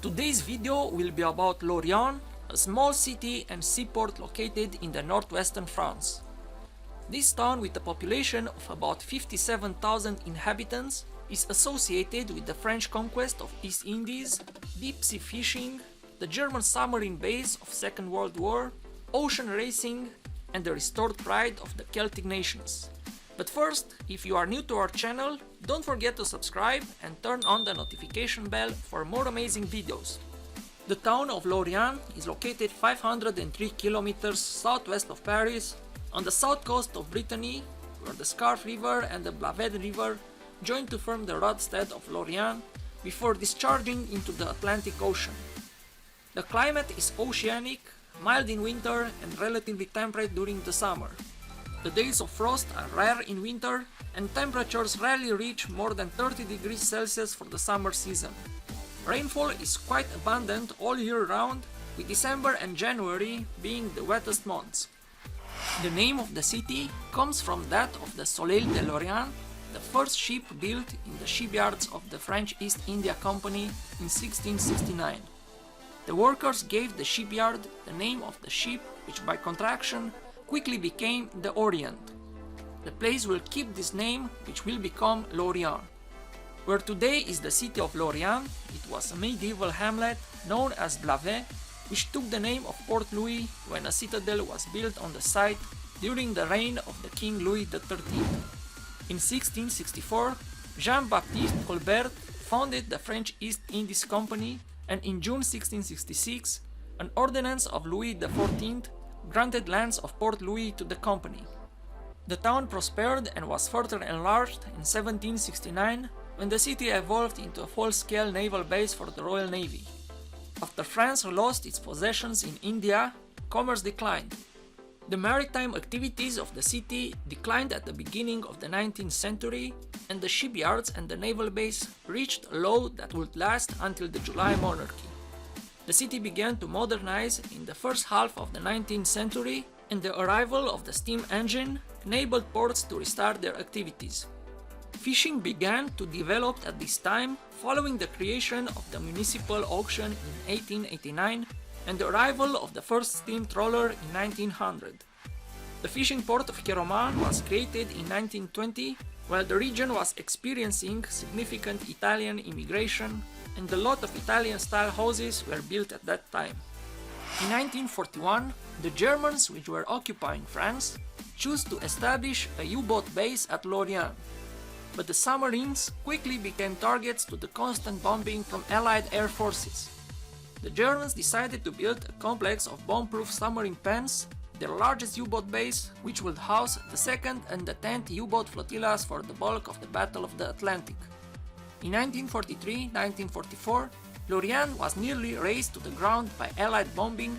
Today's video will be about Lorient, a small city and seaport located in the northwestern France. This town, with a population of about 57,000 inhabitants, is associated with the French conquest of East Indies, deep sea fishing, the German submarine base of Second World War, ocean racing, and the restored pride of the Celtic nations. But first, if you are new to our channel, don't forget to subscribe and turn on the notification bell for more amazing videos. The town of Lorient is located 503 kilometers southwest of Paris, on the south coast of Brittany, where the Scarf River and the Blavet River join to form the roadstead of Lorient before discharging into the Atlantic Ocean. The climate is oceanic, mild in winter and relatively temperate during the summer. The days of frost are rare in winter and temperatures rarely reach more than 30 degrees Celsius for the summer season. Rainfall is quite abundant all year round, with December and January being the wettest months. The name of the city comes from that of the Soleil de Lorient, the first ship built in the shipyards of the French East India Company in 1669. The workers gave the shipyard the name of the ship, which by contraction quickly became the Orient. The place will keep this name, which will become Lorient. Where today is the city of Lorient, it was a medieval hamlet known as Blavet, which took the name of Port Louis when a citadel was built on the site during the reign of the King Louis XIII. In 1664, Jean-Baptiste Colbert founded the French East Indies Company, and in June 1666, an ordinance of Louis XIV granted lands of Port Louis to the company. The town prospered and was further enlarged in 1769 when the city evolved into a full-scale naval base for the Royal Navy. After France lost its possessions in India, commerce declined. The maritime activities of the city declined at the beginning of the 19th century, and the shipyards and the naval base reached a low that would last until the July monarchy. The city began to modernize in the first half of the 19th century, and the arrival of the steam engine enabled ports to restart their activities. Fishing began to develop at this time, following the creation of the municipal auction in 1889 and the arrival of the first steam trawler in 1900. The fishing port of Keroman was created in 1920, while the region was experiencing significant Italian immigration, and a lot of Italian-style houses were built at that time. In 1941, the Germans, which were occupying France, chose to establish a U-boat base at Lorient. But the submarines quickly became targets to the constant bombing from Allied air forces. The Germans decided to build a complex of bomb-proof submarine pens, their largest U-boat base, which would house the 2nd and the 10th U-boat flotillas for the bulk of the Battle of the Atlantic. In 1943-1944, Lorient was nearly razed to the ground by Allied bombing,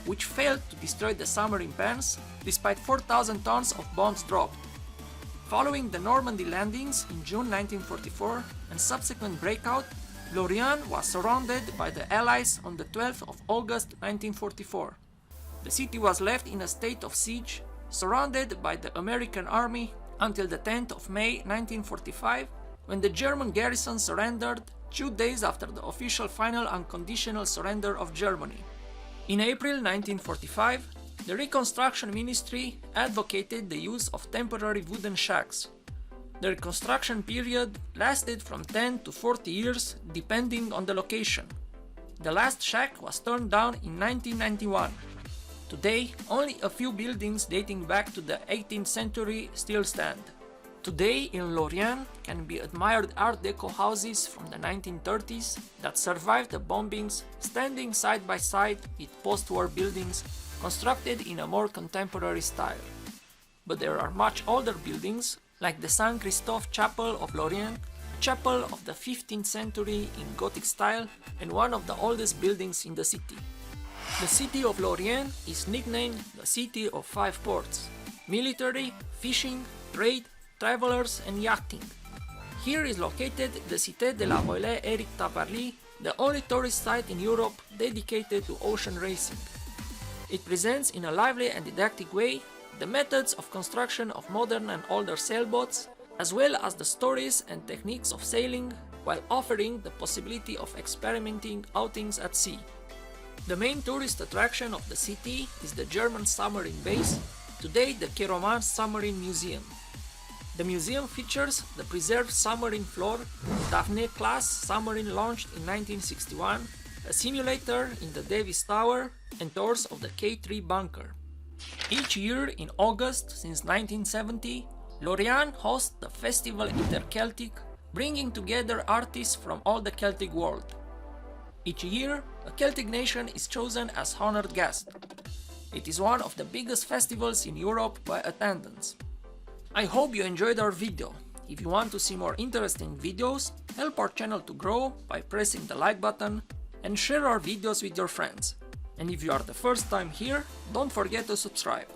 which failed to destroy the submarine pens, despite 4,000 tons of bombs dropped. Following the Normandy landings in June 1944 and subsequent breakout, Lorient was surrounded by the Allies on the 12th of August 1944. The city was left in a state of siege, surrounded by the American army until the 10th of May 1945, when the German garrison surrendered 2 days after the official final unconditional surrender of Germany. In April 1945, the Reconstruction Ministry advocated the use of temporary wooden shacks. The reconstruction period lasted from 10 to 40 years depending on the location. The last shack was torn down in 1991. Today, only a few buildings dating back to the 18th century still stand. Today in Lorient can be admired Art Deco houses from the 1930s that survived the bombings, standing side by side with post-war buildings constructed in a more contemporary style. But there are much older buildings, like the St. Christophe Chapel of Lorient, a chapel of the 15th century in Gothic style and one of the oldest buildings in the city. The city of Lorient is nicknamed the City of Five Ports: military, fishing, trade, travelers and yachting. Here is located the Cité de la Voile Éric Tabarly, the only tourist site in Europe dedicated to ocean racing. It presents in a lively and didactic way the methods of construction of modern and older sailboats, as well as the stories and techniques of sailing, while offering the possibility of experimenting outings at sea. The main tourist attraction of the city is the German submarine base, today the Keroman Submarine Museum. The museum features the preserved submarine floor, Daphne-class submarine launched in 1961, a simulator in the Davis Tower, and tours of the K3 bunker. Each year in August since 1970, Lorient hosts the Festival Interceltique, bringing together artists from all the Celtic world. Each year, a Celtic nation is chosen as honored guest. It is one of the biggest festivals in Europe by attendance. I hope you enjoyed our video. If you want to see more interesting videos, help our channel to grow by pressing the like button and share our videos with your friends. And if you are the first time here, don't forget to subscribe.